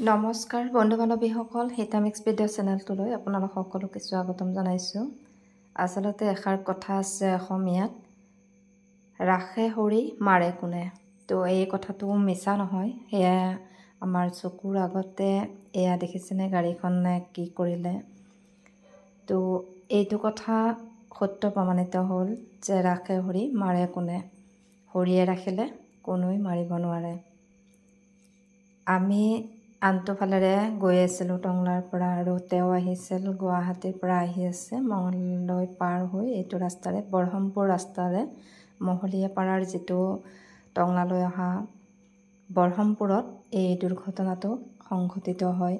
নমস্কাৰ বন্ধু বান্ধৱীসকল, হিতামিক্স ভিডিঅ' চেনেলটোলৈ আপোনালোক সকলোকে স্বাগতম জনাইছোঁ। আচলতে এষাৰ কথা আছে অসমীয়াত, ৰাখে হৰি মাৰে কোনে। তো এই কথাটো মিছা নহয়, সেয়া আমাৰ চকুৰ আগতে এয়া দেখিছেনে গাড়ীখনে কি কৰিলে। তো এইটো কথা সত্য প্ৰমাণিত হ'ল যে ৰাখে হৰি মাৰে কোনে। হৰিয়ে ৰাখিলে কোনোৱে মাৰিব নোৱাৰে। আমি আনটো ফালেৰে গৈ আছিলোঁ টংলাৰ পৰা, আৰু তেওঁ আহিছিল গুৱাহাটীৰ পৰা আহি আছে মঙলদৈ পাৰ হৈ এইটো ৰাস্তাৰে বৰহমপুৰ ৰাস্তাৰে মহলীয়া পাৰাৰ যিটো টংলালৈ অহা বৰহমপুৰত এই দুৰ্ঘটনাটো সংঘটিত হয়।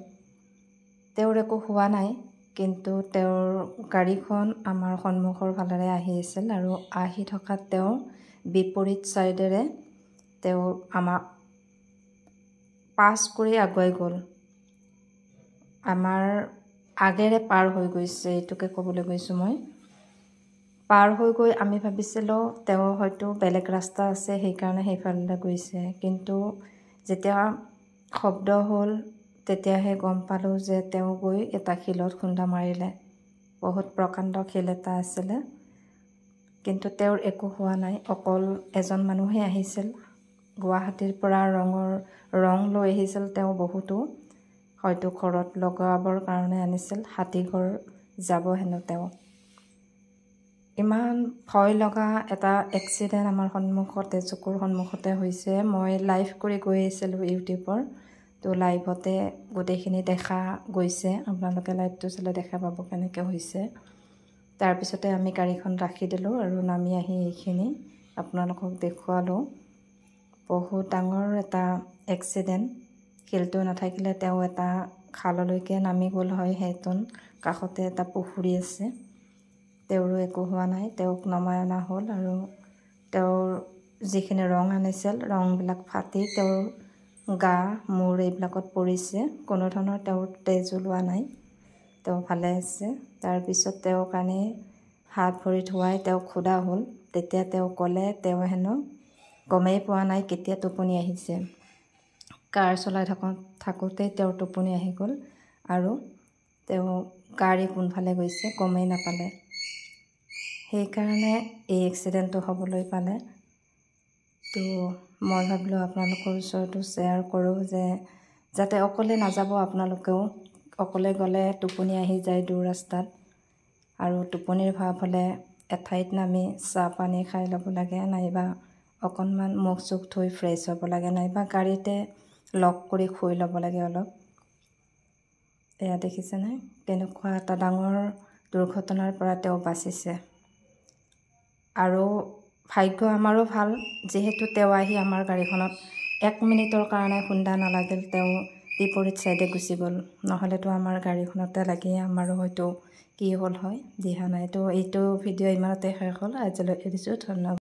তেওঁৰ একো হোৱা নাই, কিন্তু তেওঁৰ গাড়ীখন আমাৰ সন্মুখৰ ফালেৰে আহি আছিল, আৰু আহি থকাত তেওঁ বিপৰীত ছাইডেৰে তেওঁ আমাক পাছ কৰি আগুৱাই গ'ল। আমাৰ আগেৰে পাৰ হৈ গৈছে, এইটোকে ক'বলৈ গৈছোঁ মই। পাৰ হৈ গৈ আমি ভাবিছিলোঁ তেওঁ হয়তো বেলেগ ৰাস্তা আছে সেইকাৰণে সেইফালে গৈছে, কিন্তু যেতিয়া শব্দ হ'ল তেতিয়াহে গম পালোঁ যে তেওঁ গৈ এটা শিলত খুন্দা মাৰিলে। বহুত প্ৰকাণ্ড শিল এটা আছিলে, কিন্তু তেওঁৰ একো হোৱা নাই। অকল এজন মানুহে আহিছিল গুৱাহাটীৰ পৰা, ৰং লৈ আহিছিল তেওঁ বহুতো, হয়তো ঘৰত লগাবৰ কাৰণে আনিছিল, হাতীঘৰ যাব হেনো তেওঁ। ইমান ভয় লগা এটা এক্সিডেণ্ট আমাৰ সন্মুখতে, চকুৰ সন্মুখতে হৈছে। মই লাইভ কৰি গৈ আছিলোঁ ইউটিউবৰ, তো লাইভতে গোটেইখিনি দেখা গৈছে। আপোনালোকে লাইভটো চালে দেখা পাব কেনেকৈ হৈছে। তাৰপিছতে আমি গাড়ীখন ৰাখি দিলোঁ আৰু নামি আহি এইখিনি আপোনালোকক দেখুৱালোঁ। বহুত ডাঙৰ এটা এক্সিডেণ্ট। শিলটো নাথাকিলে তেওঁ এটা খাললৈকে নামি গ'ল হয়। সেইটোন কাষতে এটা পুখুৰী আছে। তেওঁৰো একো হোৱা নাই, তেওঁক নমাই অনা হ'ল, আৰু তেওঁৰ যিখিনি ৰং আনিছিল ৰংবিলাক ফাটি তেওঁৰ গা মূৰ এইবিলাকত পৰিছে। কোনো ধৰণৰ তেওঁৰ তেজ ওলোৱা নাই, তেওঁ ভালে আছে। তাৰপিছত তেওঁক আনি হাত ভৰি ধুৱাই তেওঁক সোধা হ'ল, তেতিয়া তেওঁ ক'লে তেওঁ হেনো গমেই পোৱা নাই কেতিয়া টোপনি আহিছে। কাৰ চলাই থাকোঁতেই তেওঁৰ টোপনি আহি গ'ল, আৰু তেওঁ গাড়ী কোনফালে গৈছে গমেই নাপালে। সেইকাৰণে এই এক্সিডেণ্টটো হ'বলৈ পালে। তো মই ভাবিলোঁ আপোনালোকৰ ওচৰতো শ্বেয়াৰ কৰোঁ যে যাতে অকলে নাযাব আপোনালোকেও। অকলে গ'লে টোপনি আহি যায় দূৰ ৰাস্তাত, আৰু টোপনিৰ ভাৱ হ'লে এঠাইত নামি চাহ পানী খাই ল'ব লাগে, নাইবা অকণমান মুখ চুখ ধুই ফ্ৰেছ হ'ব লাগে, নাইবা গাড়ীতে লক কৰি শুই ল'ব লাগে অলপ। এয়া দেখিছেনে কেনেকুৱা এটা ডাঙৰ দুৰ্ঘটনাৰ পৰা তেওঁ বাচিছে। আৰু ভাগ্য আমাৰো ভাল, যিহেতু তেওঁ আহি আমাৰ গাড়ীখনত 1 মিনিটৰ কাৰণে খুন্দা নালাগিল, তেওঁ বিপৰীত ছাইডে গুচি গ'ল। নহ'লেতো আমাৰ গাড়ীখনতে লাগি আমাৰো হয়তো কি হ'ল হয়, দিহা নাই। তো এইটো ভিডিঅ' ইমানতে শেষ হ'ল। আজিলৈ এৰিছোঁ, ধন্যবাদ।